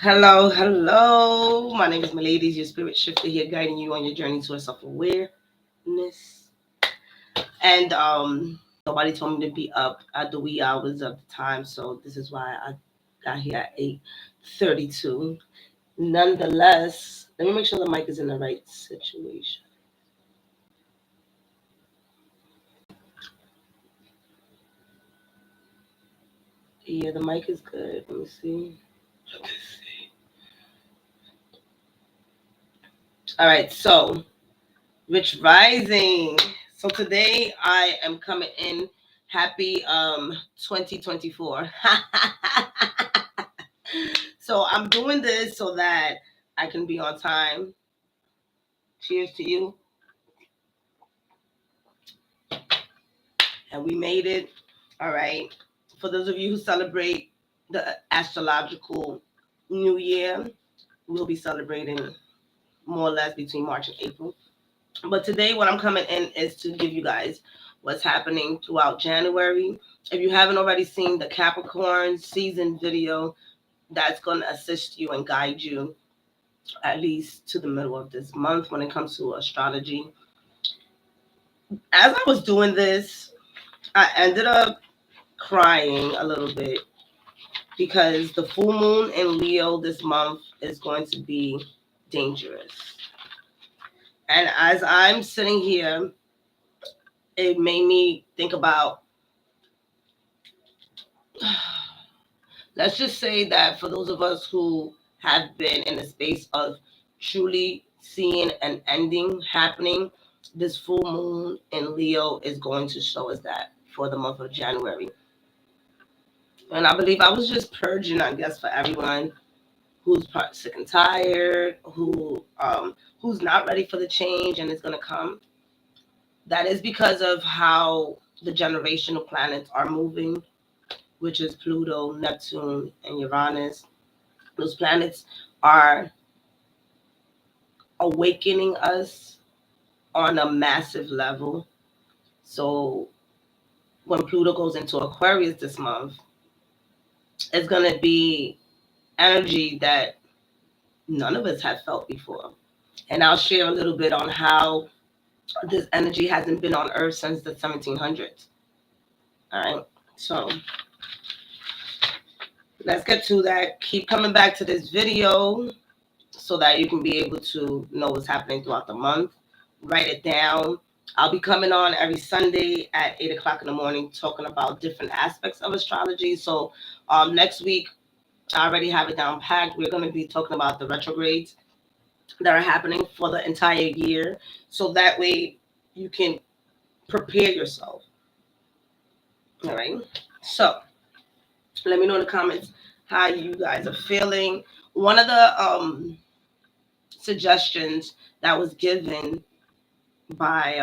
Hello, hello. My name is Miladies, your spirit shifter here, guiding you on your journey to a self-awareness. And nobody told me to be up at the wee hours of the time, so this is why I got here at 8:32. Nonetheless, let me make sure the mic is in the right situation. Yeah, the mic is good. Let me see. All right, so Rich Rising. So today I am coming in happy 2024. So I'm doing this so that I can be on time. Cheers to you. And we made it. All right. For those of you who celebrate the astrological new year, we'll be celebrating more or less between March and April. But today, what I'm coming in is to give you guys what's happening throughout January. If you haven't already seen the Capricorn season video, that's going to assist you and guide you at least to the middle of this month when it comes to astrology. As I was doing this, I ended up crying a little bit because the full moon in Leo this month is going to be dangerous. And as I'm sitting here, it made me think about, let's just say that for those of us who have been in the space of truly seeing an ending happening, this full moon in Leo is going to show us that for the month of January. And I believe I was just purging, I guess, for everyone who's sick and tired, who's not ready for the change and it's going to come. That is because of how the generational planets are moving, which is Pluto, Neptune, and Uranus. Those planets are awakening us on a massive level. So when Pluto goes into Aquarius this month, it's going to be energy that none of us have felt before. And I'll share a little bit on how this energy hasn't been on Earth since the 1700s. All right. So let's get to that. Keep coming back to this video so that you can be able to know what's happening throughout the month. Write it down. I'll be coming on every Sunday at 8 o'clock in the morning talking about different aspects of astrology. So next week, I already have it down packed. We're going to be talking about the retrogrades that are happening for the entire year. So that way you can prepare yourself. All right. So let me know in the comments how you guys are feeling. One of the suggestions that was given by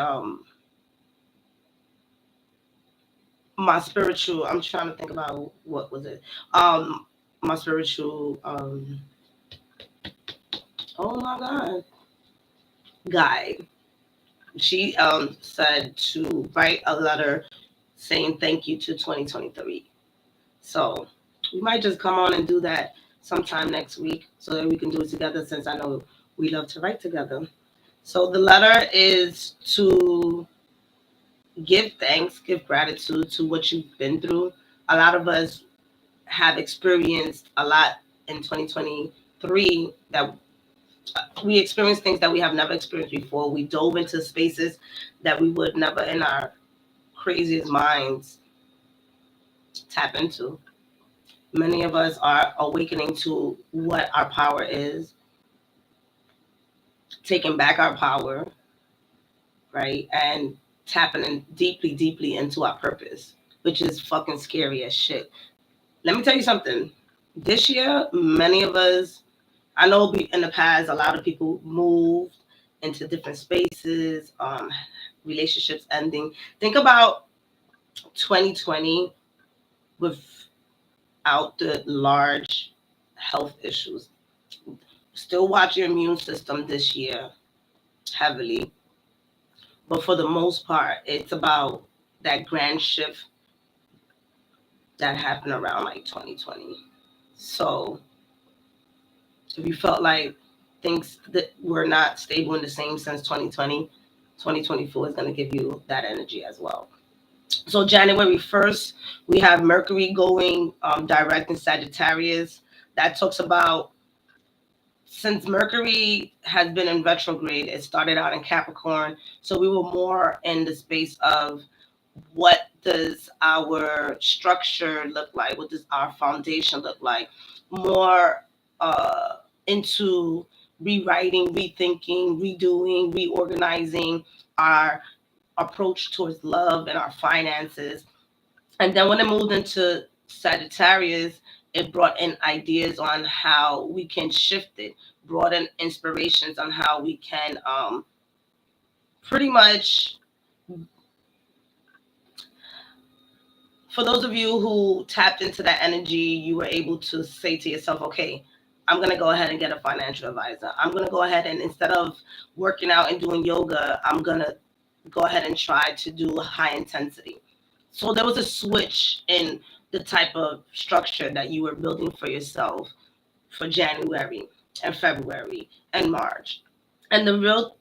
my spiritual, I'm trying to think about what was it. My spiritual oh my god, guide. She said to write a letter saying thank you to 2023. So we might just come on and do that sometime next week so that we can do it together, since I know we love to write together. So the letter is to give thanks, give gratitude to what you've been through. A lot of us have experienced a lot in 2023 that we experienced things that we have never experienced before. We dove into spaces that we would never in our craziest minds tap into. Many of us are awakening to what our power is, taking back our power, right? And tapping in deeply, deeply into our purpose, which is fucking scary as shit. Let me tell you something. This year, many of us, I know in the past, a lot of people moved into different spaces, relationships ending. Think about 2020 without the large health issues. Still watch your immune system this year heavily. But for the most part, it's about that grand shift that happened around like 2020. So If you felt like things that were not stable and the same since 2020, 2024 is going to give you that energy as well. So January 1st, we have Mercury going direct in Sagittarius. That talks about, since Mercury has been in retrograde, it started out in Capricorn. So we were more in the space of, what does our structure look like? What does our foundation look like? More into rewriting, rethinking, redoing, reorganizing our approach towards love and our finances. And then when it moved into Sagittarius, it brought in ideas on how we can shift it, brought in inspirations on how we can pretty much, for those of you who tapped into that energy, you were able to say to yourself, okay, I'm going to go ahead and get a financial advisor. I'm going to go ahead and, instead of working out and doing yoga, I'm going to go ahead and try to do high intensity. So there was a switch in the type of structure that you were building for yourself for January and February and March. And the real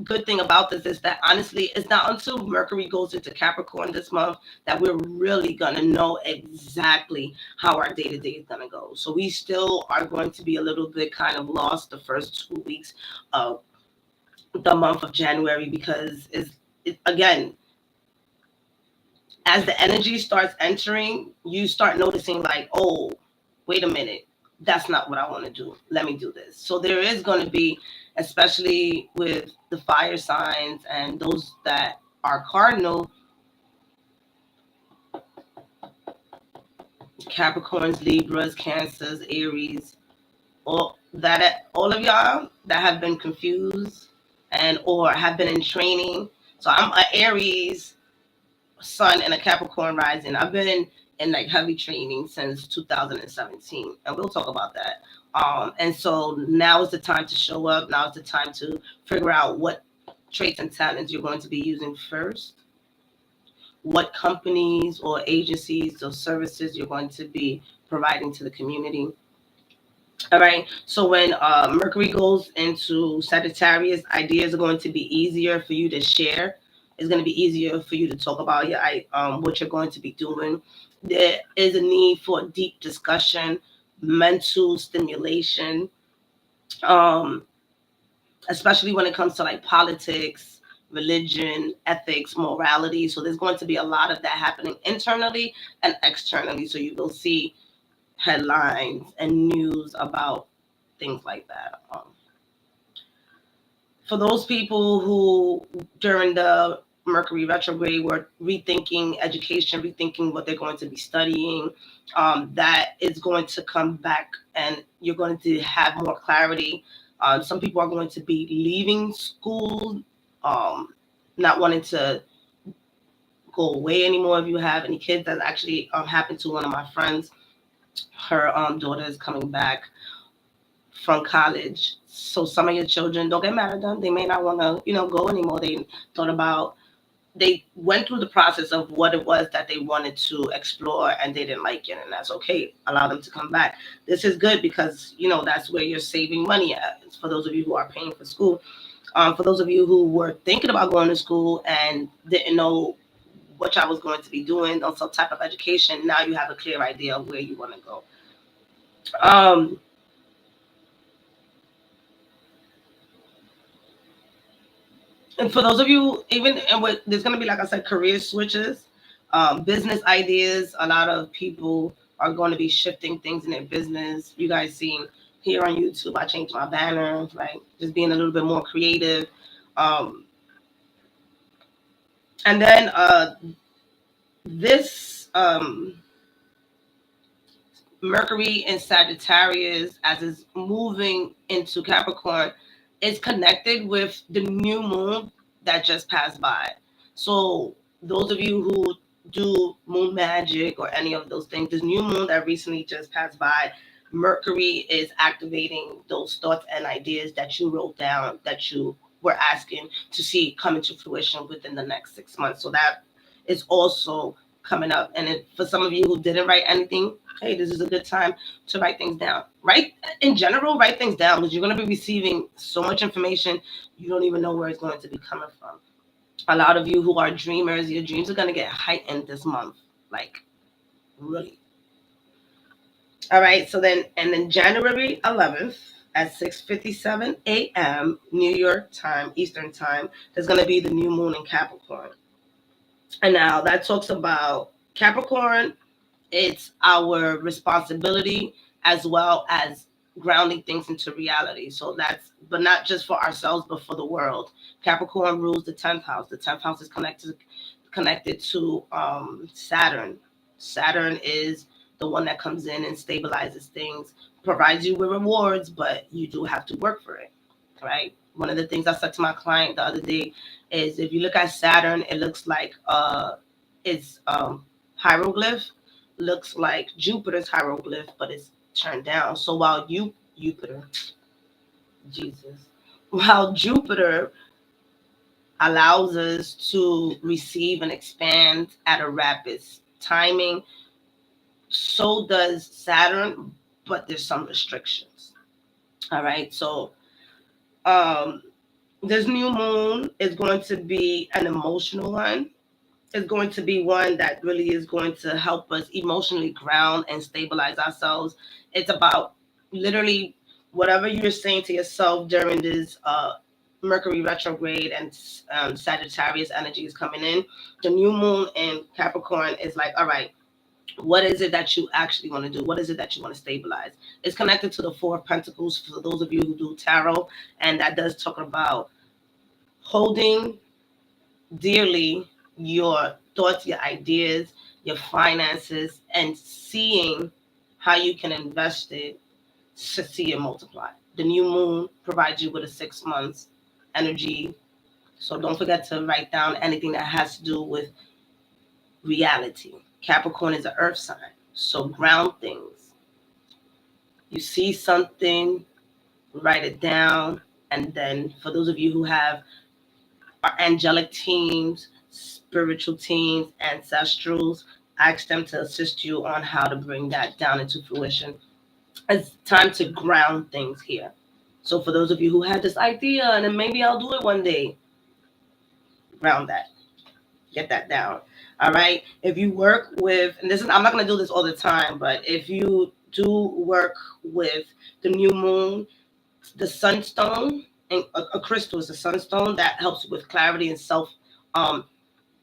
good thing about this is that, honestly, it's not until Mercury goes into Capricorn this month that we're really going to know exactly how our day-to-day is going to go. So we still are going to be a little bit kind of lost the first 2 weeks of the month of January, because again, as the energy starts entering, you start noticing like, oh, wait a minute, that's not what I want to do. Let me do this. So there is going to be, especially with the fire signs and those that are cardinal, Capricorns, Libras, Cancers, Aries, all of y'all that have been confused and or have been in training. So I'm an Aries sun and a Capricorn rising. I've been in like heavy training since 2017, and we'll talk about that. And so now is the time to show up. Now is the time to figure out what traits and talents you're going to be using first, what companies or agencies or services you're going to be providing to the community. All right. So when Mercury goes into Sagittarius, ideas are going to be easier for you to share. It's going to be easier for you to talk about what you're going to be doing. There is a need for deep discussion, mental stimulation, um, especially when it comes to like politics, religion, ethics, morality. So there's going to be a lot of that happening internally and externally. So you will see headlines and news about things like that. For those people who during the Mercury retrograde were rethinking education, rethinking what they're going to be studying, that is going to come back and you're going to have more clarity. Some people are going to be leaving school, not wanting to go away anymore. If you have any kids, that actually happened to one of my friends. Her daughter is coming back from college. So some of your children, don't get mad at them. They may not want to, go anymore. They went through the process of what it was that they wanted to explore and they didn't like it, and that's okay. Allow them to come back. This is good because, that's where you're saving money at. It's for those of you who are paying for school. For those of you who were thinking about going to school and didn't know what I was going to be doing on some type of education, now you have a clear idea of where you want to go. And for those of you, there's going to be, like I said, career switches, business ideas. A lot of people are going to be shifting things in their business. You guys seen here on YouTube, I changed my banner, right? Just being a little bit more creative. And then this Mercury in Sagittarius, as it's moving into Capricorn, is connected with the new moon that just passed by. So those of you who do moon magic or any of those things, this new moon that recently just passed by, Mercury is activating those thoughts and ideas that you wrote down, that you were asking to see come into fruition within the next 6 months. So that is also coming up. And for some of you who didn't write anything, hey, this is a good time to write things down. In general, write things down, because you're going to be receiving so much information you don't even know where it's going to be coming from. A lot of you who are dreamers, your dreams are going to get heightened this month, like really. All right, so then January 11th at 6:57 a.m. New York time, Eastern time, there's going to be the new moon in Capricorn. And now that talks about Capricorn. It's our responsibility as well as grounding things into reality. So that's, but not just for ourselves, but for the world. Capricorn rules the 10th house. The 10th house is connected to Saturn. Saturn is the one that comes in and stabilizes things, provides you with rewards, but you do have to work for it, right? One of the things I said to my client the other day is, if you look at Saturn, it looks like it's hieroglyph, looks like Jupiter's hieroglyph, but it's turned down. So while while Jupiter allows us to receive and expand at a rapid timing, so does Saturn, but there's some restrictions. All right, so this new moon is going to be an emotional one. It's going to be one that really is going to help us emotionally ground and stabilize ourselves. It's about literally whatever you're saying to yourself during this Mercury retrograde and Sagittarius energy is coming in. The new moon in Capricorn is like, all right, what is it that you actually want to do? What is it that you want to stabilize? It's connected to the Four of Pentacles for those of you who do tarot, and that does talk about holding dearly your thoughts, your ideas, your finances, and seeing how you can invest it to see it multiply. The new moon provides you with a 6 months energy. So don't forget to write down anything that has to do with reality. Capricorn is an earth sign, so ground things. You see something, write it down. And then for those of you who have angelic teams, spiritual teams, ancestrals, ask them to assist you on how to bring that down into fruition. It's time to ground things here. So for those of you who had this idea, and then maybe I'll do it one day, ground that. Get that down. All right. If you work with, and I'm not going to do this all the time, but if you do work with the new moon, the sunstone, and a crystal is a sunstone that helps with clarity and self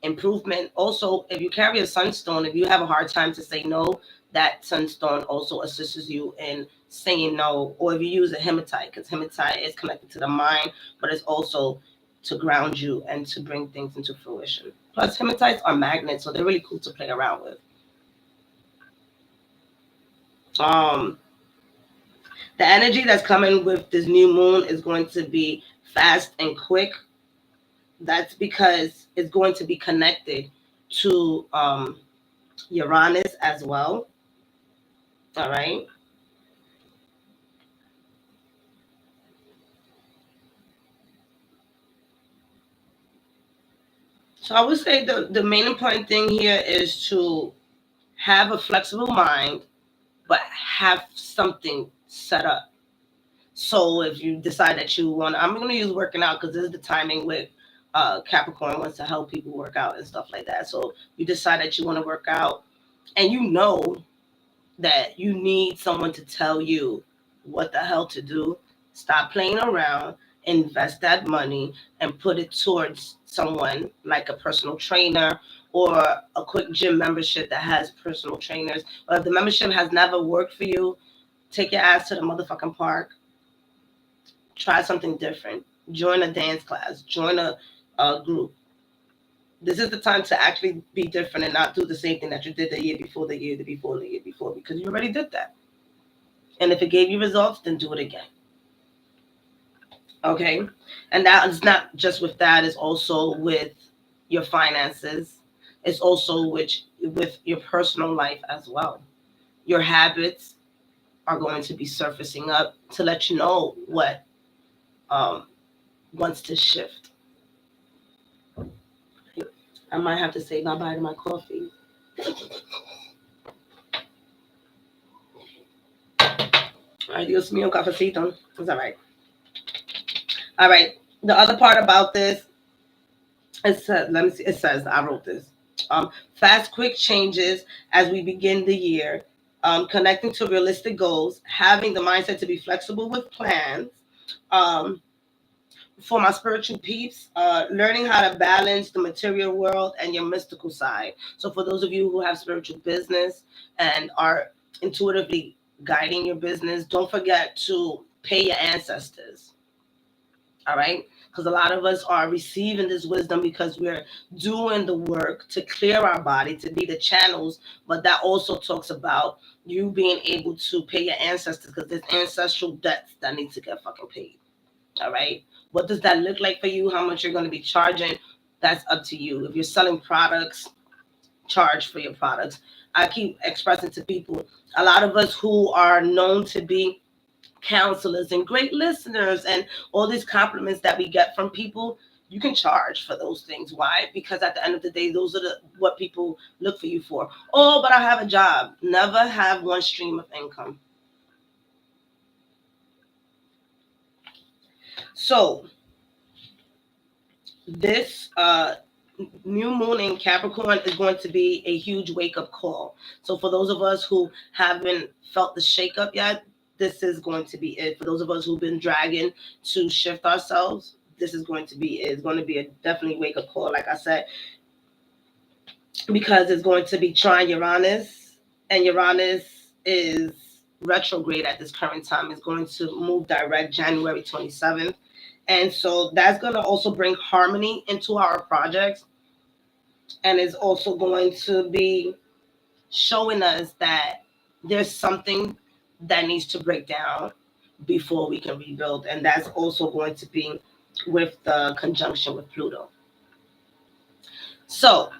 improvement. Also, if you carry a sunstone, if you have a hard time to say no, that sunstone also assists you in saying no. Or if you use a hematite, because hematite is connected to the mind, but it's also to ground you and to bring things into fruition. Plus, hematites are magnets, so they're really cool to play around with. The energy that's coming with this new moon is going to be fast and quick. That's because it's going to be connected to Uranus as well. All right. So I would say the main important thing here is to have a flexible mind, but have something set up. So if you decide that you want, I'm going to use working out because this is the timing with Capricorn wants to help people work out and stuff like that. So you decide that you want to work out, and you know that you need someone to tell you what the hell to do. Stop playing around, invest that money, and put it towards someone like a personal trainer or a quick gym membership that has personal trainers. Or if the membership has never worked for you, take your ass to the motherfucking park. Try something different. Join a dance class. Join a group. This is the time to actually be different and not do the same thing that you did the year before, the year before, the year before, because you already did that. And if it gave you results, then do it again. Okay? And that is not just with that, it's also with your finances. It's also with your personal life as well. Your habits are going to be surfacing up to let you know what wants to shift. I might have to say bye-bye to my coffee. Ay, Dios mío, cafecito. It's all right. All right. The other part about this, it says, let me see, it says, I wrote this. Fast, quick changes as we begin the year, connecting to realistic goals, having the mindset to be flexible with plans. Um, for my spiritual peeps, learning how to balance the material world and your mystical side. So, for those of you who have spiritual business and are intuitively guiding your business, don't forget to pay your ancestors. All right. Because a lot of us are receiving this wisdom because we're doing the work to clear our body, to be the channels. But that also talks about you being able to pay your ancestors because there's ancestral debts that need to get fucking paid. All right. What does that look like for you? How much you're going to be charging? That's up to you. If you're selling products, charge for your products. I keep expressing to people, a lot of us who are known to be counselors and great listeners and all these compliments that we get from people, you can charge for those things. Why? Because at the end of the day, those are what people look for you for. Oh, but I have a job. Never have one stream of income. So this new moon in Capricorn is going to be a huge wake up call. So for those of us who haven't felt the shake up yet, this is going to be it. For those of us who've been dragging to shift ourselves, this is going to be it. It's going to be a definitely wake up call, like I said, because it's going to be trying Uranus, and Uranus is retrograde at this current time. It's going to move direct January 27th. And so that's going to also bring harmony into our projects. And it's also going to be showing us that there's something that needs to break down before we can rebuild. And that's also going to be with the conjunction with Pluto. So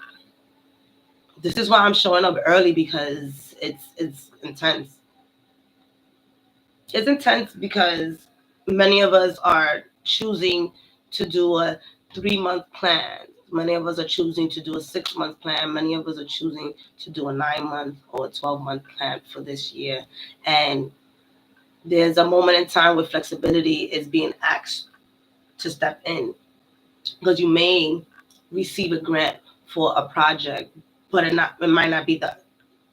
this is why I'm showing up early, because it's intense. It's intense because many of us are choosing to do a 3-month plan. Many of us are choosing to do a 6-month plan. Many of us are choosing to do a 9-month or a 12-month plan for this year. And there's a moment in time where flexibility is being asked to step in, because you may receive a grant for a project, but it might not be the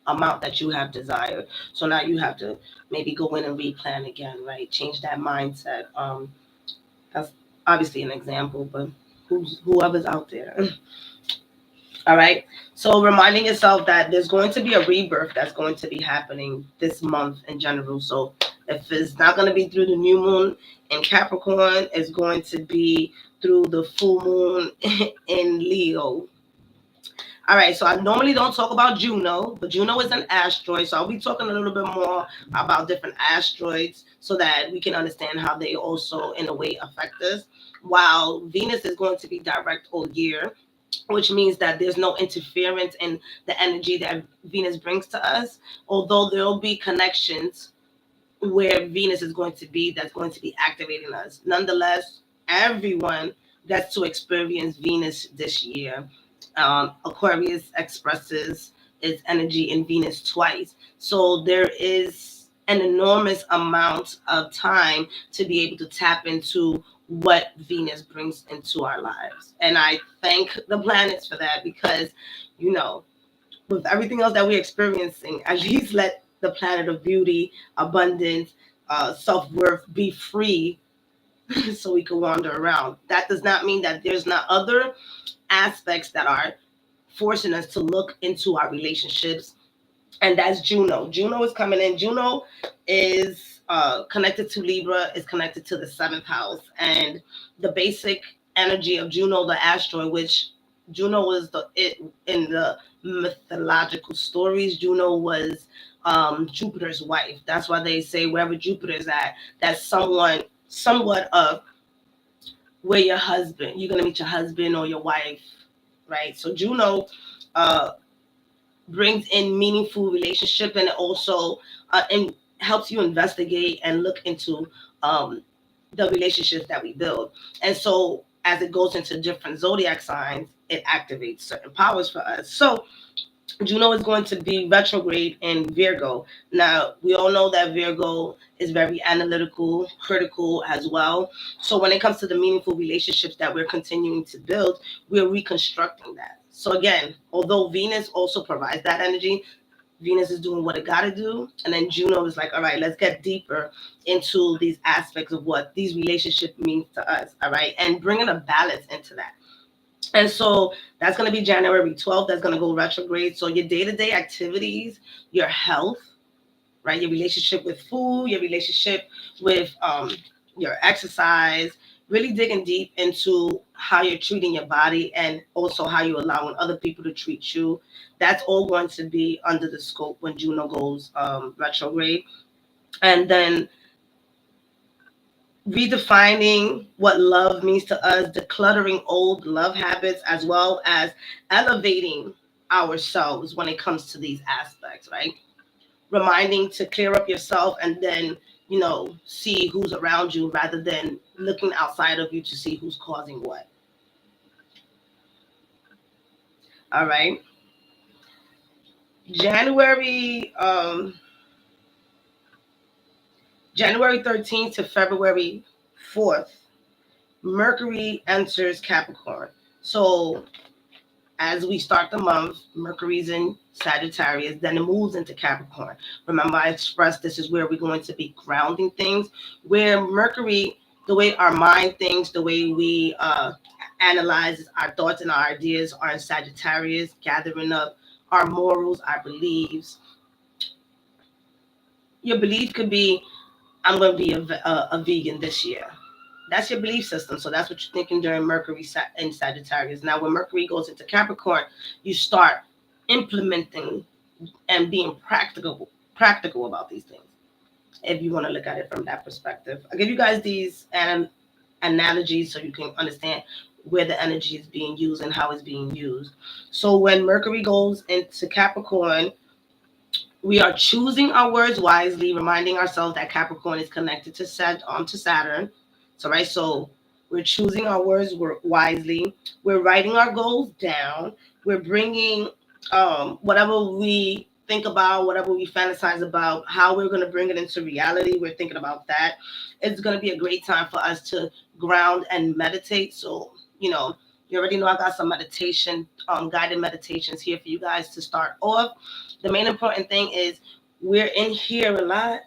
amount that you have desired. So now you have to maybe go in and replan again, right? Change that mindset. That's obviously an example, but whoever's out there. All right. So reminding yourself that there's going to be a rebirth that's going to be happening this month in general. So if it's not going to be through the new moon in Capricorn, it's going to be through the full moon in Leo. All right, so I normally don't talk about Juno, but Juno is an asteroid. So I'll be talking a little bit more about different asteroids so that we can understand how they also, in a way, affect us. While Venus is going to be direct all year, which means that there's no interference in the energy that Venus brings to us, although there'll be connections where Venus is going to be that's going to be activating us. Nonetheless, everyone gets to experience Venus this year. Aquarius expresses its energy in Venus twice. So there is an enormous amount of time to be able to tap into what Venus brings into our lives. And I thank the planets for that, because, you know, with everything else that we're experiencing, as he's let the planet of beauty, abundance, self-worth be free so we can wander around. That does not mean that there's not other aspects that are forcing us to look into our relationships. And that's Juno. Juno is coming in. Juno is connected to Libra, is connected to the 7th house. And the basic energy of Juno, the asteroid, which Juno is in the mythological stories, Juno was Jupiter's wife. That's why they say wherever Jupiter is at, that's somewhat of where you're going to meet your husband or your wife, right? So Juno brings in meaningful relationship, and it also helps you investigate and look into the relationships that we build. And so as it goes into different zodiac signs, it activates certain powers for us. So Juno is going to be retrograde in Virgo. Now, we all know that Virgo is very analytical, critical as well. So when it comes to the meaningful relationships that we're continuing to build, we're reconstructing that. So again, although Venus also provides that energy, Venus is doing what it got to do. And then Juno is like, all right, let's get deeper into these aspects of what these relationships mean to us. All right. And bringing a balance into that. And so that's going to be January 12th. That's going to go retrograde. So your day-to-day activities, your health, right? Your relationship with food, your relationship with your exercise, really digging deep into how you're treating your body and also how you're allowing other people to treat you. That's all going to be under the scope when Juno goes retrograde. And then redefining what love means to us, decluttering old love habits, as well as elevating ourselves when it comes to these aspects, right? Reminding to clear up yourself and then, see who's around you rather than looking outside of you to see who's causing what. All right. January 13th to February 4th, Mercury enters Capricorn. So as we start the month, Mercury's in Sagittarius, then it moves into Capricorn. Remember, I expressed this is where we're going to be grounding things, where Mercury, the way our mind thinks, the way we analyze our thoughts and our ideas are in Sagittarius, gathering up our morals, our beliefs. Your belief could be, I'm going to be a vegan this year. That's your belief system. So that's what you're thinking during Mercury in Sagittarius. Now, when Mercury goes into Capricorn, you start implementing and being practical about these things, if you want to look at it from that perspective. I'll give you guys these analogies so you can understand where the energy is being used and how it's being used. So when Mercury goes into Capricorn, we are choosing our words wisely, reminding ourselves that Capricorn is connected to Saturn. So, right, so we're choosing our words wisely. We're writing our goals down. We're bringing whatever we think about, whatever we fantasize about, how we're going to bring it into reality. We're thinking about that. It's going to be a great time for us to ground and meditate. So, you already know I got some meditation, guided meditations here for you guys to start off. The main important thing is we're in here a lot.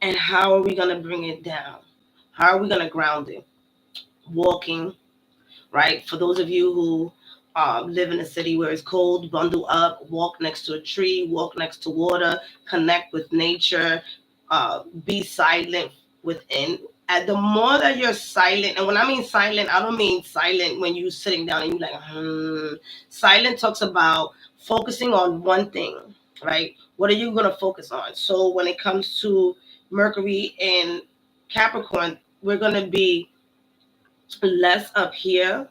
And how are we going to bring it down? How are we going to ground it? Walking, right? For those of you who live in a city where it's cold, bundle up, walk next to a tree, walk next to water, connect with nature, be silent within. And the more that you're silent, and when I mean silent, I don't mean silent when you're sitting down and you're like, Silent talks about focusing on one thing, right? What are you going to focus on? So when it comes to Mercury in Capricorn, we're going to be less up here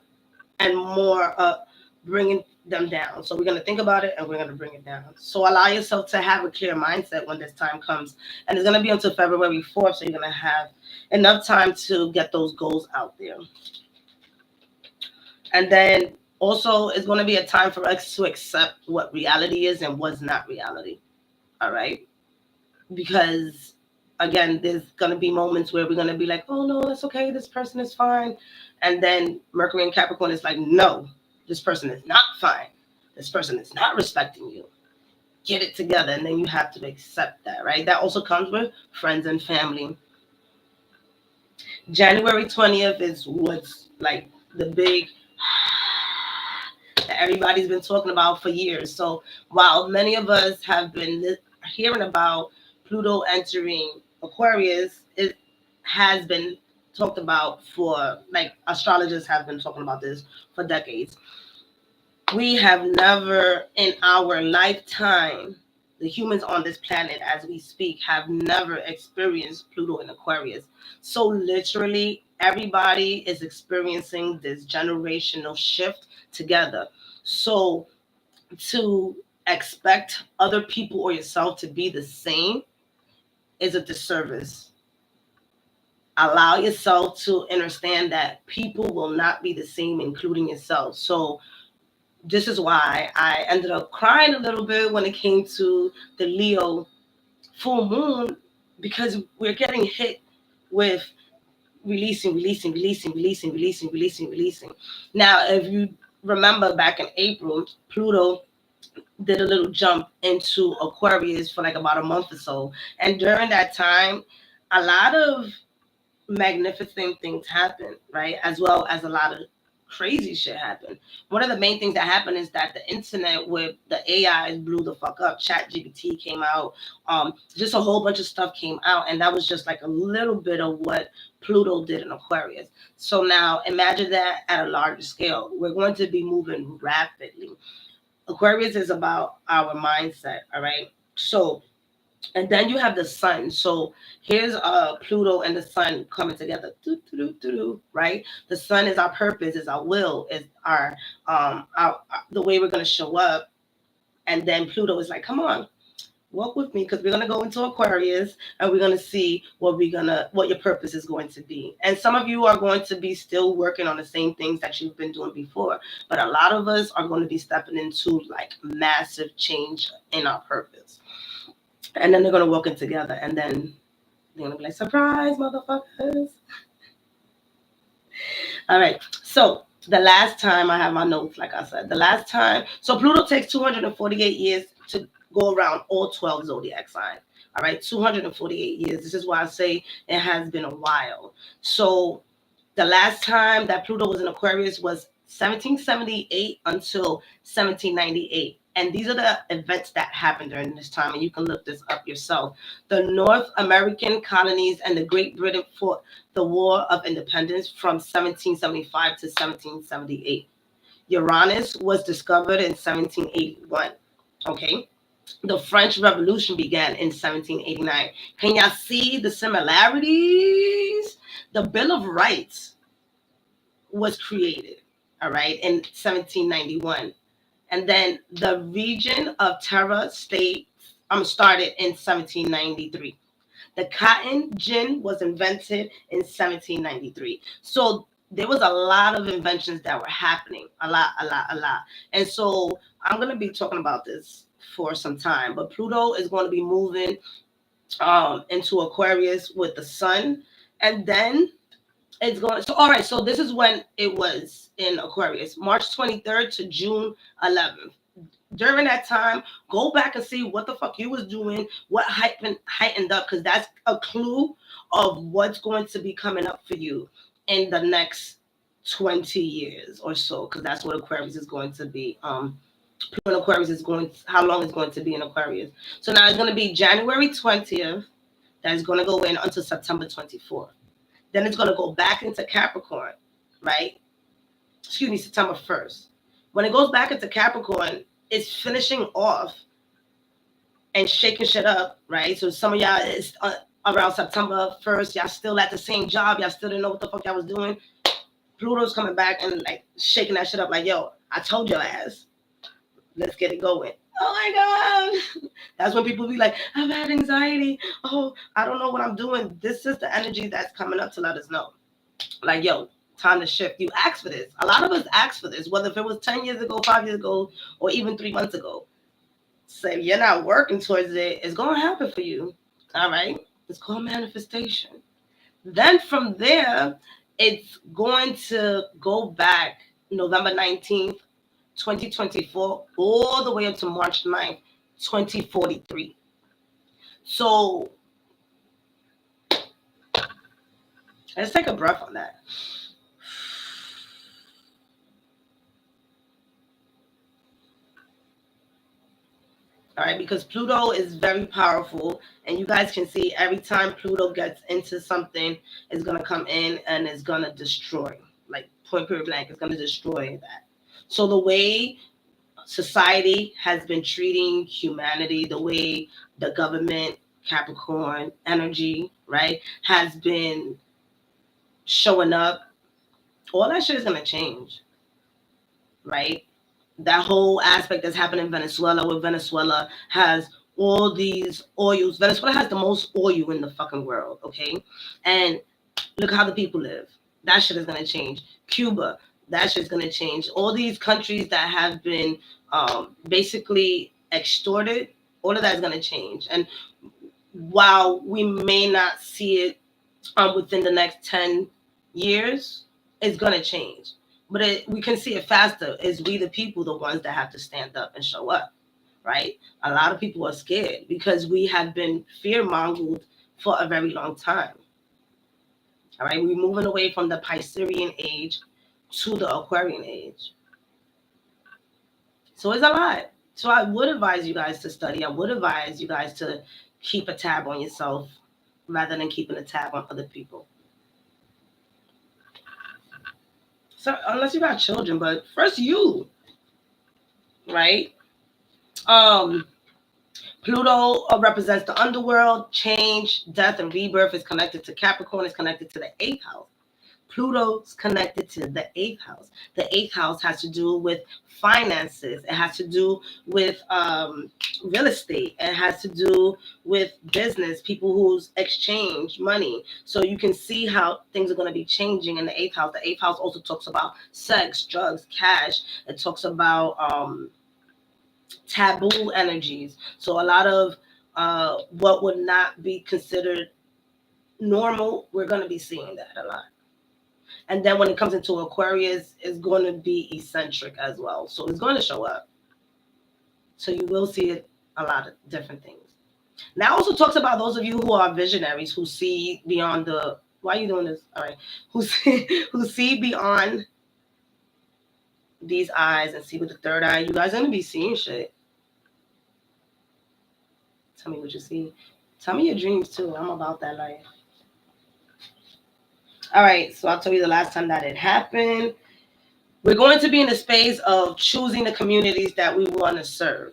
and more up, bringing them down. So we're going to think about it and we're going to bring it down. So allow yourself to have a clear mindset when this time comes. And it's going to be until February 4th. So you're going to have enough time to get those goals out there. And then also it's going to be a time for us to accept what reality is and what's not reality. All right. Because again, there's going to be moments where we're going to be like, oh no, that's okay. This person is fine. And then Mercury and Capricorn is like, no, this person is not fine. This person is not respecting you. Get it together. And then you have to accept that, right? That also comes with friends and family. January 20th is what's like the big that everybody's been talking about for years. So while many of us have been hearing about Pluto entering Aquarius, it has been talked about for, like, astrologers have been talking about this for decades. We have never in our lifetime, the humans on this planet as we speak, have never experienced Pluto in Aquarius. So literally everybody is experiencing this generational shift together. So to expect other people or yourself to be the same is a disservice. Allow yourself to understand that people will not be the same, including yourself. So this is why I ended up crying a little bit when it came to the Leo full moon, because we're getting hit with releasing. Now, if you remember back in April, Pluto did a little jump into Aquarius for like about a month or so. And during that time, a lot of magnificent things happen, right? As well as a lot of crazy shit happened. One of the main things that happened is that the internet with the AIs blew the fuck up. Chat GPT came out. Just a whole bunch of stuff came out, and that was just like a little bit of what Pluto did in Aquarius. So now imagine that at a larger scale. We're going to be moving rapidly. Aquarius is about our mindset, all right? So, and then you have the sun. So here's Pluto and the sun coming together, right? The sun is our purpose, is our will, is our the way we're going to show up. And then Pluto is like, come on, walk with me, because we're going to go into Aquarius and we're going to see what your purpose is going to be. And some of you are going to be still working on the same things that you've been doing before, but a lot of us are going to be stepping into like massive change in our purpose. And then they're going to walk in together, and then they're going to be like, surprise, motherfuckers. All right. So the last time, I have my notes, like I said, so Pluto takes 248 years to go around all 12 zodiac signs. All right. 248 years. This is why I say it has been a while. So the last time that Pluto was in Aquarius was 1778 until 1798. And these are the events that happened during this time, and you can look this up yourself. The North American colonies and the Great Britain fought the War of Independence from 1775 to 1778. Uranus was discovered in 1781. Okay. The French Revolution began in 1789. Can y'all see the similarities? The Bill of Rights was created, all right, in 1791. And then the region of Terra States started in 1793. The cotton gin was invented in 1793. So there was a lot of inventions that were happening, a lot. And so I'm going to be talking about this for some time, but Pluto is going to be moving into Aquarius with the sun, and then it's going. So all right, so this is when it was in Aquarius, March 23rd to June 11th. During that time, go back and see what the fuck you was doing, what heightened up, because that's a clue of what's going to be coming up for you in the next 20 years or so, because that's what Aquarius is going to be. Aquarius is how long it's going to be in Aquarius. So now it's going to be January 20th. That's going to go in until September 24th. Then it's going to go back into Capricorn, right? September 1st. When it goes back into Capricorn, it's finishing off and shaking shit up, right? So some of y'all, it's around September 1st, y'all still at the same job. Y'all still didn't know what the fuck y'all was doing. Pluto's coming back and like shaking that shit up like, yo, I told your ass. Let's get it going. Oh my God. That's when people be like, I've had anxiety. Oh, I don't know what I'm doing. This is the energy that's coming up to let us know. Like, yo, time to shift. You asked for this. A lot of us asked for this, whether if it was 10 years ago, 5 years ago, or even 3 months ago. So if you're not working towards it, it's going to happen for you. All right? It's called manifestation. Then from there, it's going to go back November 19th, 2024, all the way up to March 9th, 2043. So let's take a breath on that. All right, because Pluto is very powerful, and you guys can see every time Pluto gets into something, it's going to come in and it's going to destroy. Like point period blank, it's going to destroy that. So the way society has been treating humanity, the way the government, Capricorn energy, right, has been showing up, all that shit is going to change, right? That whole aspect that's happening in Venezuela, where Venezuela has all these oils. Venezuela has the most oil in the fucking world, okay? And look how the people live. That shit is going to change. Cuba, That shit's gonna change. All these countries that have been basically extorted, all of that is gonna change. And while we may not see it within the next 10 years, it's gonna change. But we can see it faster. Is we the people the ones that have to stand up and show up, right? A lot of people are scared because we have been fear-mongered for a very long time. All right, we're moving away from the Piscean age to the Aquarian age. So it's a lot. So I would advise you guys to study. I would advise you guys to keep a tab on yourself rather than keeping a tab on other people. So unless you got children, but first you, right? Pluto represents the underworld, change, death, and rebirth. Is connected to Capricorn. Is connected to the 8th house. Pluto's connected to the 8th house. The 8th house has to do with finances. It has to do with real estate. It has to do with business, people who's exchange money. So you can see how things are going to be changing in the 8th house. The 8th house also talks about sex, drugs, cash. It talks about taboo energies. So a lot of what would not be considered normal, we're going to be seeing that a lot. And then when it comes into Aquarius, it's going to be eccentric as well. So it's going to show up. So you will see it, a lot of different things. Now also talks about those of you who are visionaries, who see beyond the, why are you doing this? All right. Who see beyond these eyes and see with the third eye. You guys are going to be seeing shit. Tell me what you see. Tell me your dreams too. I'm about that life. All right, so I'll tell you the last time that it happened. We're going to be in the space of choosing the communities that we want to serve.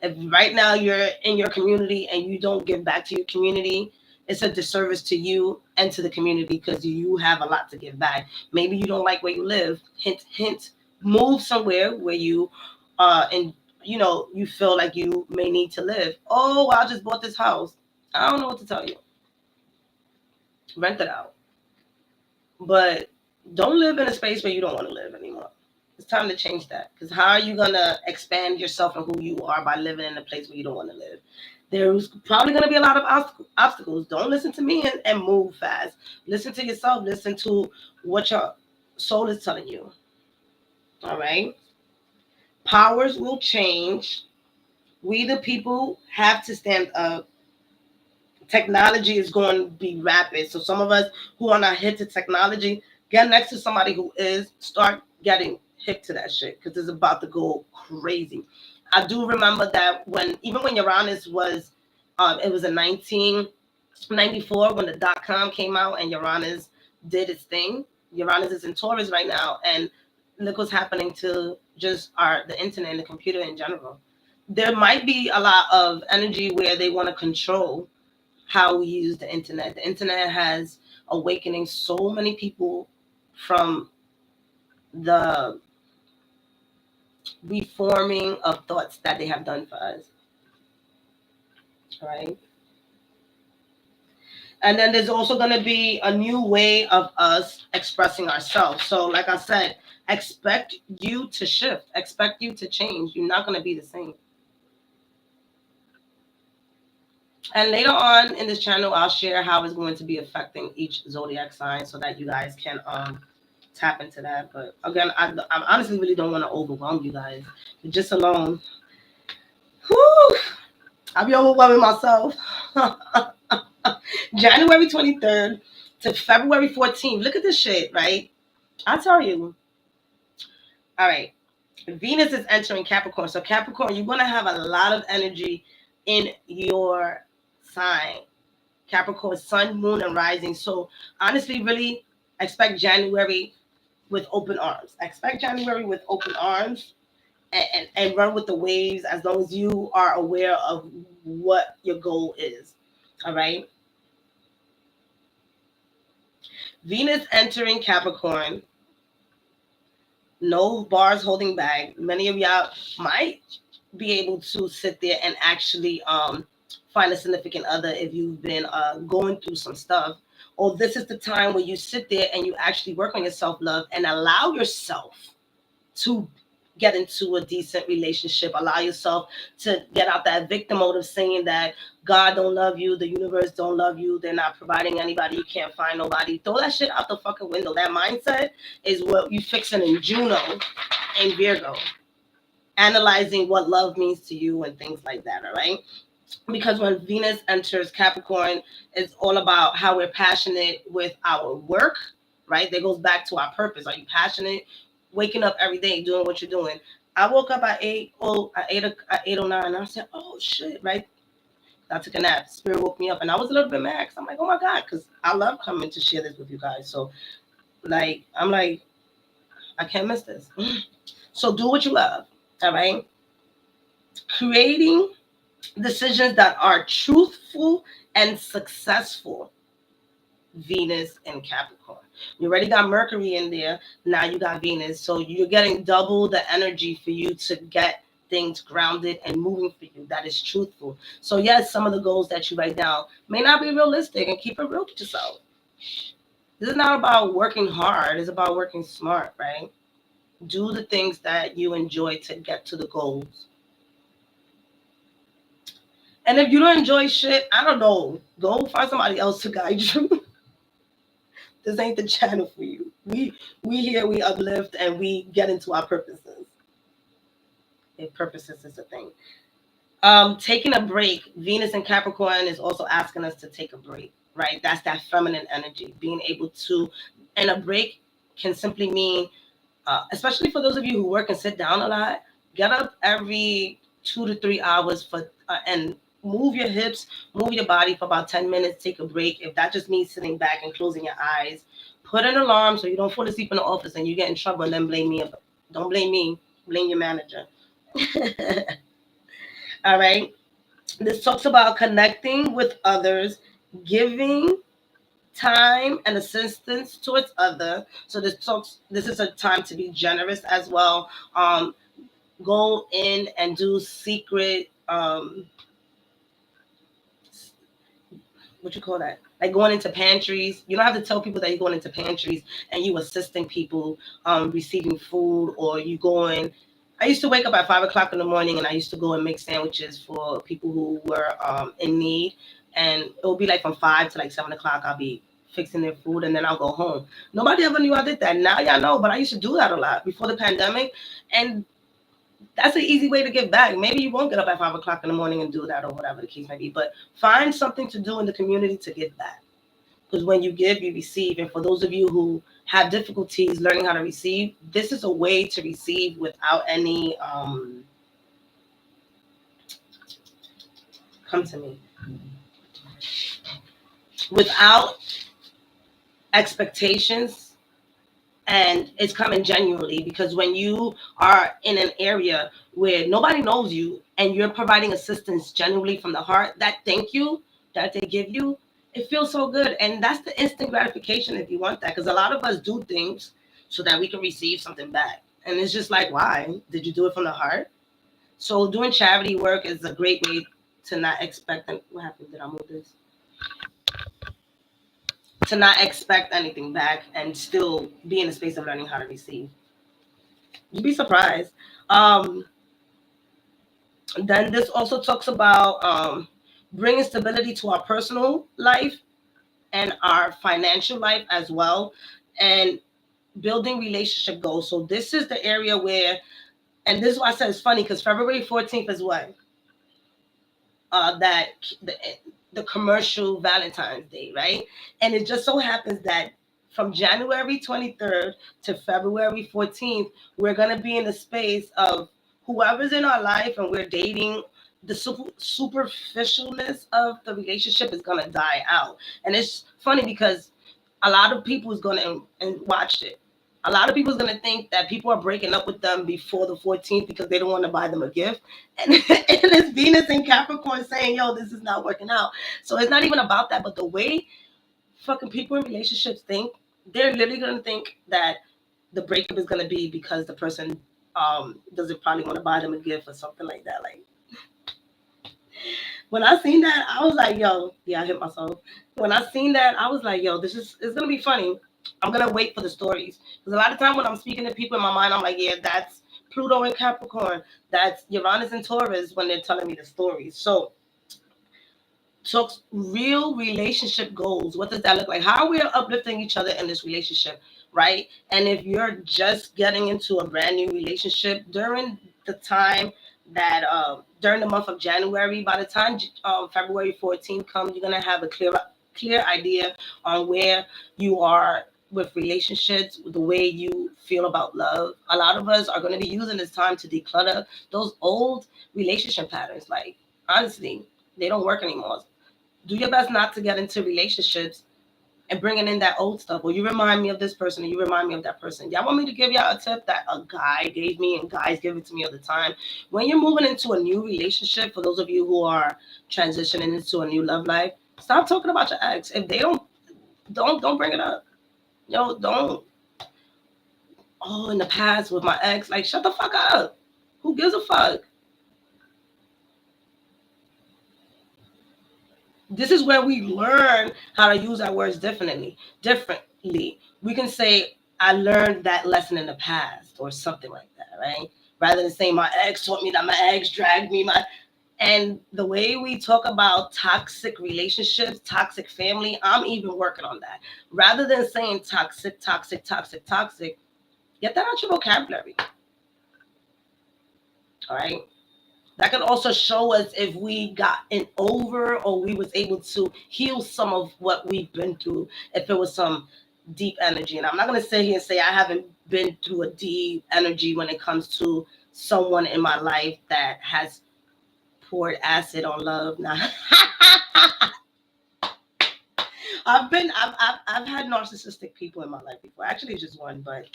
If right now you're in your community and you don't give back to your community, it's a disservice to you and to the community because you have a lot to give back. Maybe you don't like where you live. Hint, hint. Move somewhere where you and you feel like you may need to live. Oh, I just bought this house. I don't know what to tell you. Rent it out. But don't live in a space where you don't want to live anymore. It's time to change that. Because how are you going to expand yourself and who you are by living in a place where you don't want to live? There's probably going to be a lot of obstacles. Don't listen to me and move fast. Listen to yourself. Listen to what your soul is telling you. All right? Powers will change. We, the people, have to stand up. Technology is going to be rapid. So some of us who are not hip to technology, get next to somebody who is, start getting hip to that shit because it's about to go crazy. I do remember that even when Uranus was, it was in 1994 when the .com came out and Uranus did its thing. Uranus is in Taurus right now, and look what's happening to just the internet and the computer in general. There might be a lot of energy where they want to control how we use the internet. The internet has awakening so many people from the reforming of thoughts that they have done for us. All right. And then there's also going to be a new way of us expressing ourselves. So like I said, expect you to shift, expect you to change. You're not going to be the same. And later on in this channel, I'll share how it's going to be affecting each zodiac sign so that you guys can tap into that. But again, I honestly really don't want to overwhelm you guys. Just alone, whew, I'll be overwhelming myself. January 23rd to February 14th. Look at this shit, right? I'll tell you. All right. Venus is entering Capricorn. So Capricorn, you're going to have a lot of energy in your sign. Capricorn, sun, moon, and rising. So honestly, really expect January with open arms. Expect January with open arms and run with the waves as long as you are aware of what your goal is. All right. Venus entering Capricorn. No bars holding back. Many of y'all might be able to sit there and actually find a significant other if you've been going through some stuff. Or this is the time where you sit there and you actually work on your self-love and allow yourself to get into a decent relationship. Allow yourself to get out that victim mode of saying that God don't love you, the universe don't love you, they're not providing anybody, you can't find nobody. Throw that shit out the fucking window. That mindset is what you fixing in Juno and Virgo. Analyzing what love means to you and things like that, all right? Because when Venus enters Capricorn, it's all about how we're passionate with our work, right? That goes back to our purpose. Are you passionate? Waking up every day, doing what you're doing. I woke up at 8:09, and I said, "Oh shit!" Right? I took a nap. Spirit woke me up, and I was a little bit mad because I'm like, "Oh my god," because I love coming to share this with you guys. So, I'm like, I can't miss this. So do what you love. All right. Creating decisions that are truthful and successful. Venus and Capricorn. You already got Mercury in there. Now you got Venus. So you're getting double the energy for you to get things grounded and moving for you. That is truthful. So yes, some of the goals that you write down may not be realistic, and keep it real with yourself. This is not about working hard. It's about working smart, right? Do the things that you enjoy to get to the goals. And if you don't enjoy shit, I don't know. Go find somebody else to guide you. This ain't the channel for you. We here, we uplift, and we get into our purposes. If purposes is a thing. Taking a break. Venus and Capricorn is also asking us to take a break, right? That's that feminine energy. Being able to, and a break can simply mean, especially for those of you who work and sit down a lot, get up every 2 to 3 hours for and move your hips, move your body for about 10 minutes, take a break. If that just means sitting back and closing your eyes, put an alarm so you don't fall asleep in the office and you get in trouble and then blame me. Don't blame me, blame your manager. All right. This talks about connecting with others, giving time and assistance towards other. So this is a time to be generous as well. Go in and do secret what you call that? Like going into pantries. You don't have to tell people that you're going into pantries and you assisting people receiving food, or you going. I used to wake up at 5 o'clock in the morning and I used to go and make sandwiches for people who were in need. And it would be like from 5 to like 7 o'clock. I'll be fixing their food and then I'll go home. Nobody ever knew I did that. Now y'all know, but I used to do that a lot before the pandemic. And that's an easy way to give back. Maybe you won't get up at 5 o'clock in the morning and do that, or whatever the case may be, but find something to do in the community to give back. Because when you give, you receive. And for those of you who have difficulties learning how to receive, this is a way to receive without any, come to me, without expectations. And it's coming genuinely, because when you are in an area where nobody knows you and you're providing assistance genuinely from the heart, that thank you that they give you, it feels so good. And that's the instant gratification if you want that, because a lot of us do things so that we can receive something back. And it's just like, why? Did you do it from the heart? So doing charity work is a great way to not expect. What happened? Did I move this? To not expect anything back and still be in a space of learning how to receive. You'd be surprised. Then this also talks about bringing stability to our personal life and our financial life as well, and building relationship goals. So this is the area where, and this is why I said it's funny, because February 14th is what? That the commercial Valentine's Day, right? And it just so happens that from January 23rd to February 14th, we're going to be in the space of whoever's in our life and we're dating, the superficialness of the relationship is going to die out. And it's funny because a lot of people is going to, and watch it, a lot of people is going to think that people are breaking up with them before the 14th because they don't want to buy them a gift. And it's Venus and Capricorn saying, yo, this is not working out. So it's not even about that. But the way fucking people in relationships think, they're literally going to think that the breakup is going to be because the person doesn't probably want to buy them a gift or something like that. Like, When I seen that, I was like, yo, yeah, I hit myself. When I seen that, I was like, yo, it's gonna be funny. I'm gonna wait for the stories. Because a lot of time when I'm speaking to people in my mind, I'm like, yeah, that's Pluto and Capricorn. That's Uranus and Taurus when they're telling me the stories. So real relationship goals. What does that look like? How are we uplifting each other in this relationship, right? And if you're just getting into a brand new relationship during the time that during the month of January, by the time February 14th comes, you're gonna have a clear idea on where you are with relationships, the way you feel about love. A lot of us are going to be using this time to declutter those old relationship patterns. Like, honestly, they don't work anymore. Do your best not to get into relationships and bringing in that old stuff. Well, you remind me of this person, and you remind me of that person. Y'all want me to give y'all a tip that a guy gave me, and guys give it to me all the time? When you're moving into a new relationship, for those of you who are transitioning into a new love life, stop talking about your ex. If they don't bring it up. Yo, don't. Oh, in the past with my ex, like, shut the fuck up. Who gives a fuck? This is where we learn how to use our words differently. We can say, I learned that lesson in the past or something like that, right? Rather than saying my ex taught me that my ex dragged me. And the way we talk about toxic relationships, toxic family, I'm even working on that. Rather than saying toxic, get that out your vocabulary. All right. That could also show us if we gotten over or we was able to heal some of what we've been through, if it was some deep energy. And I'm not going to sit here and say I haven't been through a deep energy when it comes to someone in my life that has poured acid on love. Now, I've had narcissistic people in my life before. Actually, just one, but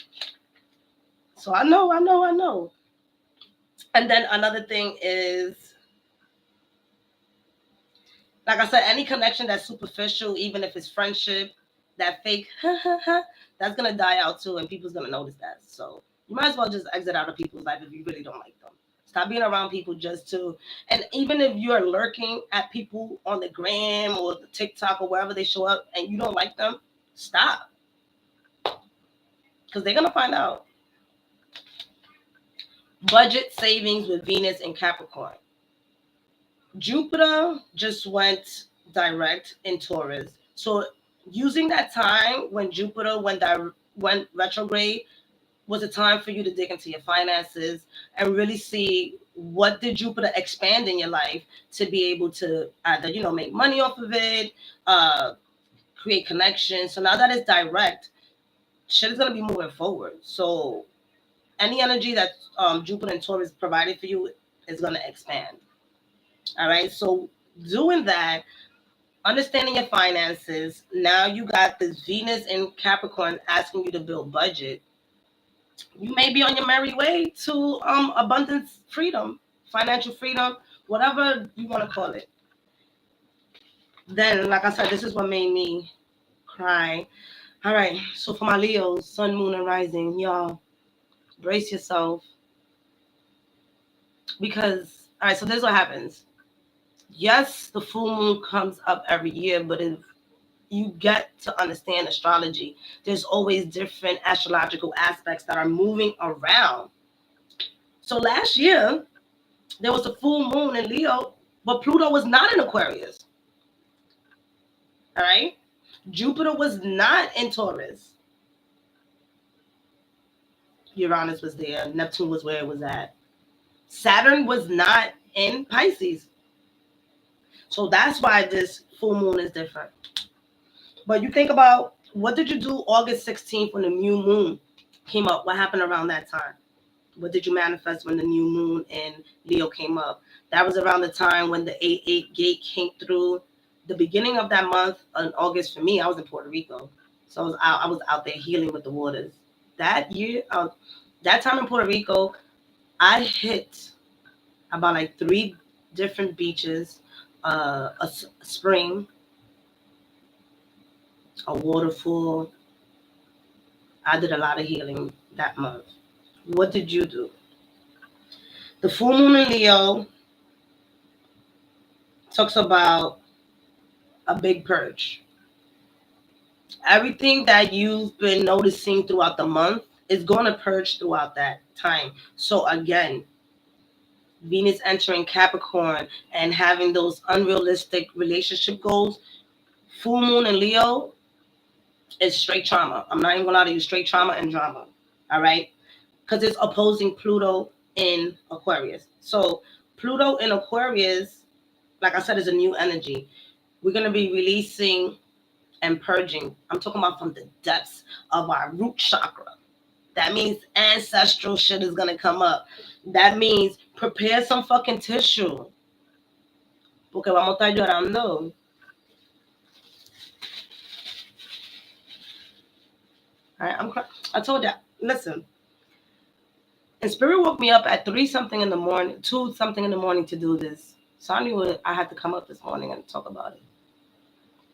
so I know. And then another thing is, like I said, any connection that's superficial, even if it's friendship, that fake, that's gonna die out too, and people's gonna notice that. So you might as well just exit out of people's life if you really don't like them. Stop being around people just to, and even if you're lurking at people on the gram or the TikTok or wherever they show up, and you don't like them, stop, because they're gonna find out. Budget savings with Venus and Capricorn. Jupiter just went direct in Taurus. So using that time when Jupiter went retrograde was a time for you to dig into your finances and really see what did Jupiter expand in your life to be able to either, make money off of it, create connections. So now that it's direct, shit is going to be moving forward. So any energy that Jupiter and Taurus provided for you is going to expand. All right. So doing that, understanding your finances, now you got this Venus in Capricorn asking you to build budget. You may be on your merry way to abundance, freedom, financial freedom, whatever you want to call it. Then, like I said, this is what made me cry. All right. So for my Leos, sun, moon, and rising, y'all, brace yourself. Because, all right, so this is what happens. Yes, the full moon comes up every year, but if you get to understand astrology, there's always different astrological aspects that are moving around. So last year, there was a full moon in Leo, but Pluto was not in Aquarius. All right? Jupiter was not in Taurus. Uranus was there. Neptune was where it was at. Saturn was not in Pisces. So that's why this full moon is different. But you think about, what did you do August 16th when the new moon came up? What happened around that time? What did you manifest when the new moon in Leo came up? That was around the time when the 8-8 gate came through. The beginning of that month in August, for me, I was in Puerto Rico. So I was out there healing with the waters. That year, that time in Puerto Rico, I hit about like 3 different beaches, a spring, a waterfall. I did a lot of healing that month. What did you do? The full moon in Leo talks about a big purge. Everything that you've been noticing throughout the month is going to purge throughout that time. So again, Venus entering Capricorn and having those unrealistic relationship goals, full moon in Leo is straight trauma. I'm not even going to lie to you, straight trauma and drama. All right? Because it's opposing Pluto in Aquarius. So Pluto in Aquarius, like I said, is a new energy. We're going to be releasing and purging. I'm talking about from the depths of our root chakra. That means ancestral shit is going to come up. That means prepare some fucking tissue. Porque vamos a estar llorando. All right, I told you, listen. And Spirit woke me up at 3 something in the morning, 2 something in the morning to do this. So I knew I had to come up this morning and talk about it.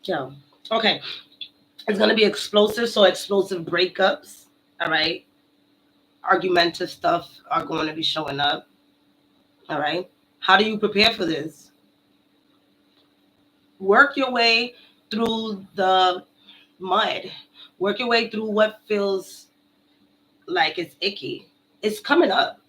Yeah. Okay. It's going to be explosive. So explosive breakups. All right. Argumentative stuff are going to be showing up. All right. How do you prepare for this? Work your way through the mud. Work your way through what feels like it's icky. It's coming up.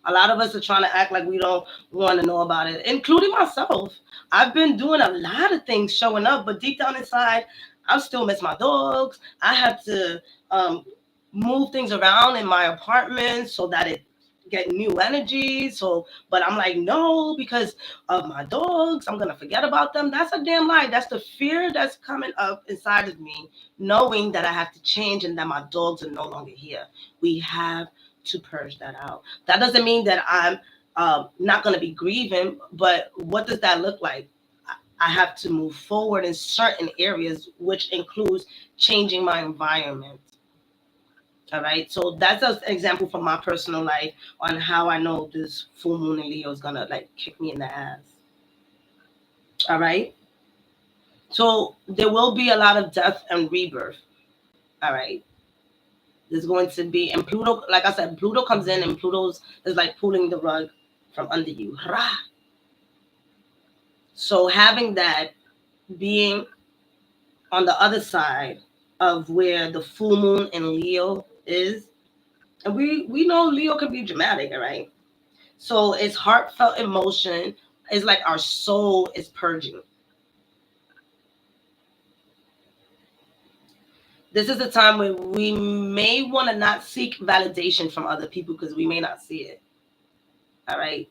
A lot of us are trying to act like we don't want to know about it, including myself. I've been doing a lot of things showing up, but deep down inside, I still miss my dogs. I have to move things around in my apartment so that it get new energy. So, but I'm like, no, because of my dogs, I'm gonna forget about them. That's a damn lie. That's the fear that's coming up inside of me, knowing that I have to change and that my dogs are no longer here. We have to purge that out. That doesn't mean that I'm not going to be grieving, but what does that look like? I have to move forward in certain areas, which includes changing my environment. All right. So that's an example from my personal life on how I know this full moon in Leo is going to like kick me in the ass. All right. So there will be a lot of death and rebirth. All right. There's going to be, and Pluto, like I said, Pluto comes in and Pluto's is like pulling the rug from under you. Rah! So having that being on the other side of where the full moon in Leo is, and we know Leo can be dramatic, all right? So it's heartfelt emotion. It's like our soul is purging. This is a time where we may want to not seek validation from other people because we may not see it. All right.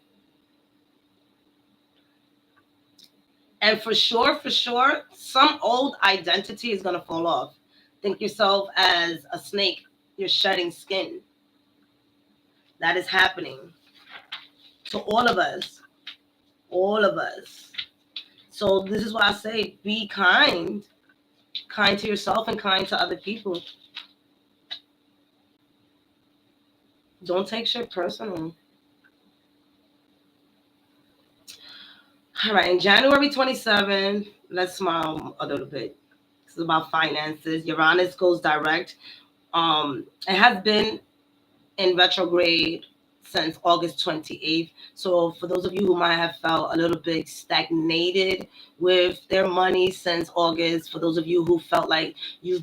And for sure, some old identity is going to fall off. Think yourself as a snake. You're shedding skin. That is happening. So all of us. So this is why I say be kind. Kind to yourself and kind to other people. Don't take shit personal. All right, in January 27, let's smile a little bit. This is about finances. Uranus goes direct. It has been in retrograde since August 28th. So for those of you who might have felt a little bit stagnated with their money since August, for those of you who felt like you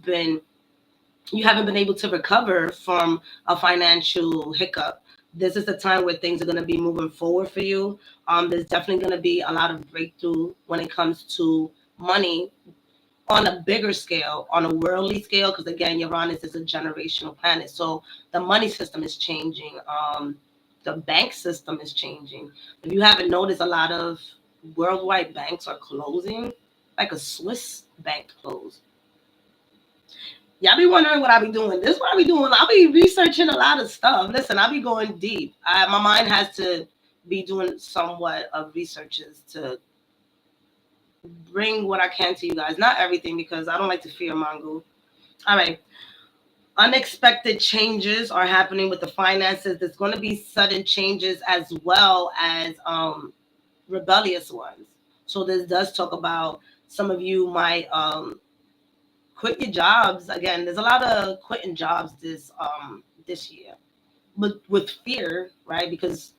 haven't been able to recover from a financial hiccup, this is the time where things are going to be moving forward for you. There's definitely going to be a lot of breakthrough when it comes to money on a bigger scale, on a worldly scale, because again, Uranus is a generational planet. So the money system is changing. The bank system is changing. If you haven't noticed, a lot of worldwide banks are closing, like a Swiss bank closed. Y'all be wondering what I be doing. This is what I be doing. I'll be researching a lot of stuff. Listen, I'll be going deep. My mind has to be doing somewhat of researches to bring what I can to you guys. Not everything, because I don't like to fear mongo. All right. Unexpected changes are happening with the finances. There's going to be sudden changes as well as rebellious ones. So this does talk about some of you might quit your jobs. Again, there's a lot of quitting jobs this year, but with fear, right? Because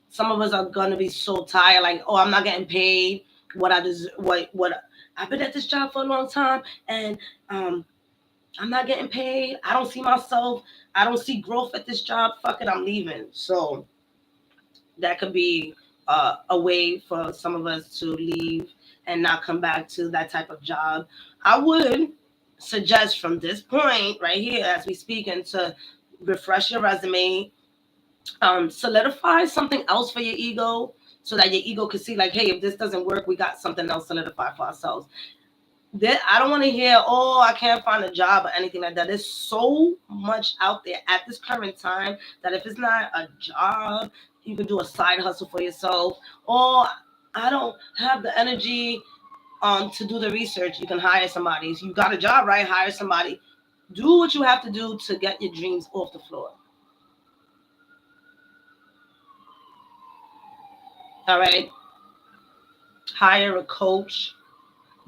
some of us are gonna be so tired, like, oh, I'm not getting paid. what I deserve, what I've been at this job for a long time, and I'm not getting paid. I don't see myself. I don't see growth at this job. Fuck it, I'm leaving. So that could be a way for some of us to leave and not come back to that type of job. I would suggest from this point right here, as we speak, and to refresh your resume, solidify something else for your ego, so that your ego could see, like, hey, if this doesn't work, we got something else solidified for ourselves. I don't want to hear, oh, I can't find a job or anything like that. There's so much out there at this current time that if it's not a job, you can do a side hustle for yourself. Or I don't have the energy to do the research. You can hire somebody. If you got a job, right? Hire somebody. Do what you have to do to get your dreams off the floor. All right. Hire a coach.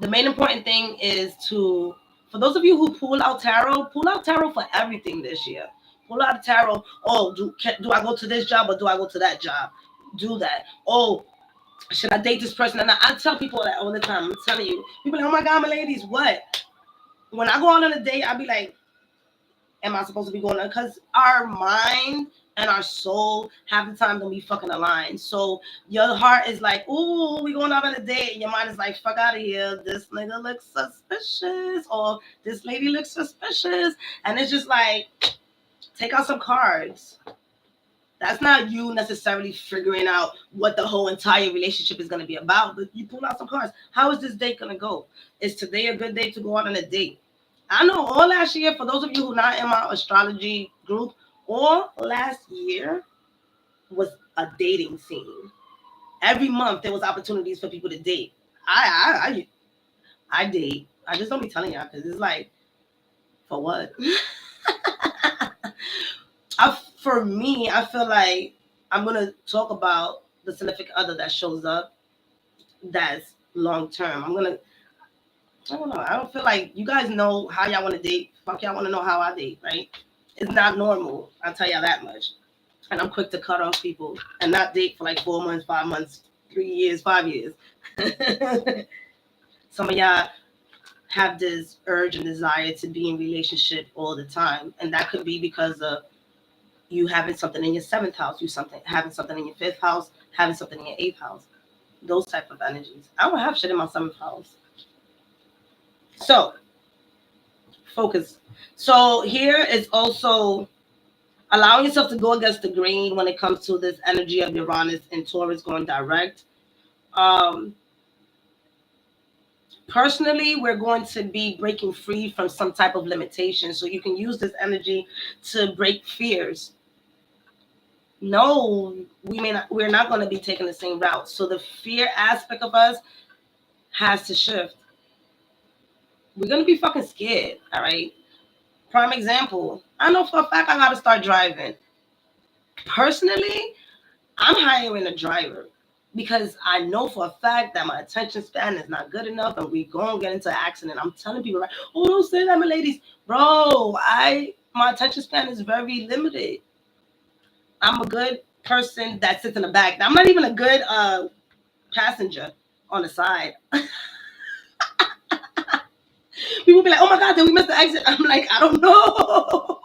The main important thing is for those of you who pull out tarot for everything this year. Pull out tarot. Oh, do I go to this job or do I go to that job? Do that. Oh, should I date this person? And I tell people that all the time. I'm telling you. People are like, oh my God, my ladies, what? When I go out on a date, I'll be like, am I supposed to be going on? Because our mind and our soul half the time don't be fucking aligned. So your heart is like, ooh, we going out on a date. And your mind is like, fuck out of here. This nigga looks suspicious. Or this lady looks suspicious. And it's just like, take out some cards. That's not you necessarily figuring out what the whole entire relationship is going to be about. But you pull out some cards. How is this date going to go? Is today a good day to go out on a date? I know all last year, for those of you who are not in my astrology group, all last year was a dating scene. Every month there was opportunities for people to date. I date. I just don't be telling y'all because it's like, for what? For me, I feel like I'm gonna talk about the significant other that shows up that's long term. I don't know. I don't feel like you guys know how y'all want to date. Fuck, y'all want to know how I date, right? It's not normal. I'll tell y'all that much. And I'm quick to cut off people and not date for like 4 months, 5 months, 3 years, 5 years. Some of y'all have this urge and desire to be in relationship all the time. And that could be because of you having something in your 7th house, having something in your 5th house, having something in your 8th house. Those type of energies. I don't have shit in my 7th house. So, focus. So here is also allowing yourself to go against the grain when it comes to this energy of Uranus and Taurus going direct. Personally, we're going to be breaking free from some type of limitation. So you can use this energy to break fears. No, we're not going to be taking the same route. So the fear aspect of us has to shift. We're going to be fucking scared, all right? Prime example, I know for a fact I got to start driving. Personally, I'm hiring a driver because I know for a fact that my attention span is not good enough and we going to get into an accident. I'm telling people, right? Oh, don't say that, my ladies. Bro, my attention span is very limited. I'm a good person that sits in the back. I'm not even a good passenger on the side. People be like, oh my God, did we miss the exit? I'm like, I don't know.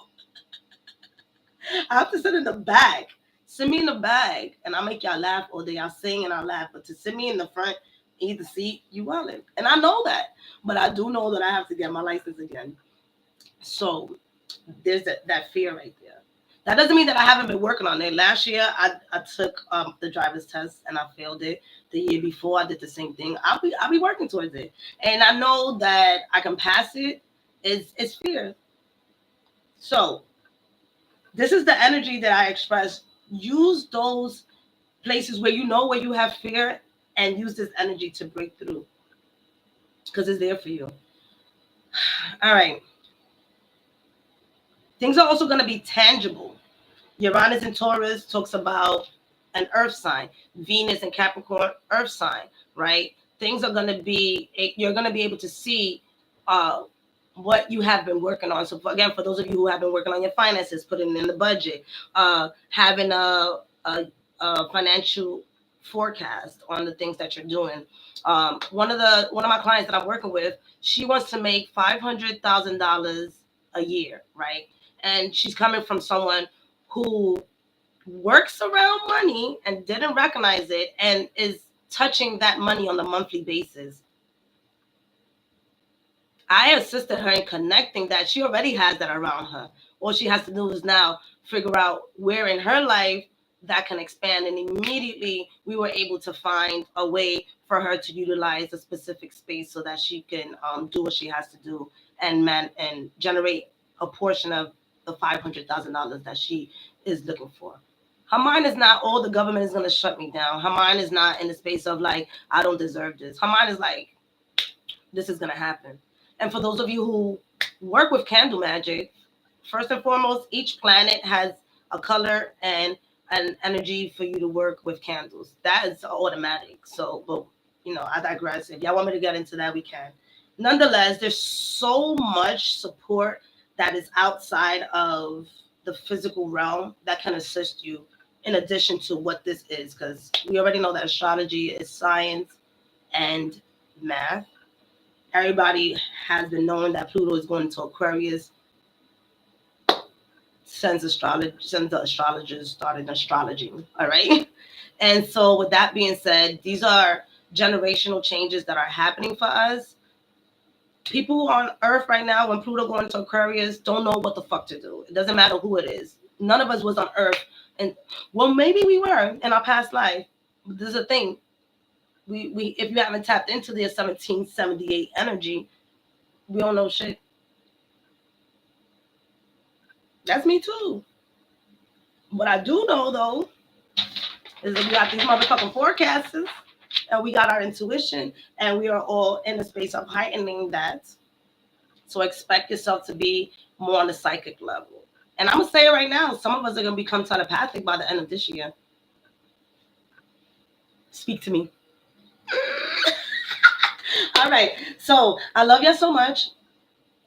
I have to sit in the back. Sit me in the back and I'll make y'all laugh all day. I'll sing and I'll laugh. But to sit me in the front, either seat, you wildin'. And I know that. But I do know that I have to get my license again. So there's that fear right there. That doesn't mean that I haven't been working on it. Last year, I took the driver's test and I failed it. The year before, I did the same thing. I'll be working towards it. And I know that I can pass it. It's fear. So this is the energy that I express. Use those places where you know where you have fear and use this energy to break through because it's there for you. All right. Things are also going to be tangible. Uranus in Taurus talks about an earth sign. Venus in Capricorn, earth sign, right? Things are going to be, you're going to be able to see what you have been working on. So again, for those of you who have been working on your finances, putting in the budget, having a forecast on the things that you're doing. One of my clients that I'm working with, she wants to make $500,000 a year, right? And she's coming from someone who works around money and didn't recognize it and is touching that money on a monthly basis. I assisted her in connecting that. She already has that around her. All she has to do is now figure out where in her life that can expand. And immediately we were able to find a way for her to utilize a specific space so that she can do what she has to do and generate a portion of the $500,000 that she is looking for. Her mind is not, oh, the government is going to shut me down. Her mind is not in the space of like, I don't deserve this. Her mind is like, this is going to happen. And for those of you who work with candle magic, first and foremost, each planet has a color and an energy for you to work with candles. That is automatic. So, but I digress. If y'all want me to get into that, we can. Nonetheless, there's so much support that is outside of the physical realm that can assist you in addition to what this is, because we already know that astrology is science and math. Everybody has been knowing that Pluto is going to Aquarius since the astrologers started astrology. All right. And so with that being said, these are generational changes that are happening for us. People on Earth right now, when Pluto going to Aquarius, don't know what the fuck to do. It doesn't matter who it is. None of us was on Earth. And well, maybe we were in our past life. But this is a thing. We if you haven't tapped into the 1778 energy, we don't know shit. That's me too. What I do know though is that we got these motherfucking forecasters and we got our intuition and we are all in the space of heightening that. So expect yourself to be more on the psychic level. And I'm gonna say it right now, some of us are gonna become telepathic by the end of this year. Speak to me. All right, so I love y'all so much.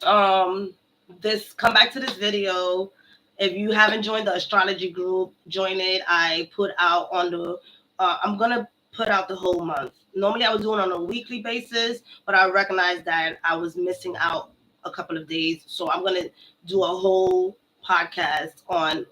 Come back to this video. If you haven't joined the astrology group, join it. I put out on the I'm gonna put out the whole month. Normally I was doing it on a weekly basis, but I recognized that I was missing out a couple of days, so I'm gonna do a whole podcast on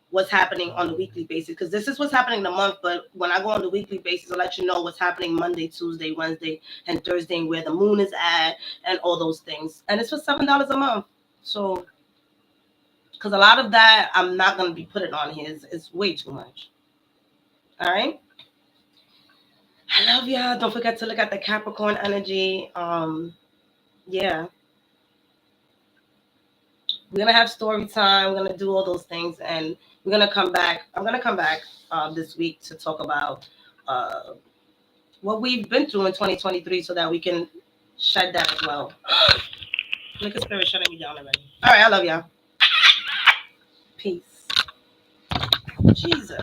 what's happening on the weekly basis, because this is what's happening in the month. But when I go on the weekly basis, I'll let you know what's happening Monday, Tuesday, Wednesday, and Thursday, and where the moon is at, and all those things. And it's for $7 a month. So, because a lot of that I'm not going to be putting on here. It's way too much. All right. I love y'all. Don't forget to look at the Capricorn energy. Yeah. We're going to have story time. We're going to do all those things. And we're going to come back. I'm going to come back this week to talk about what we've been through in 2023 so that we can shed that as well. Liquor spirit shutting me down already. All right. I love y'all. Peace. Jesus.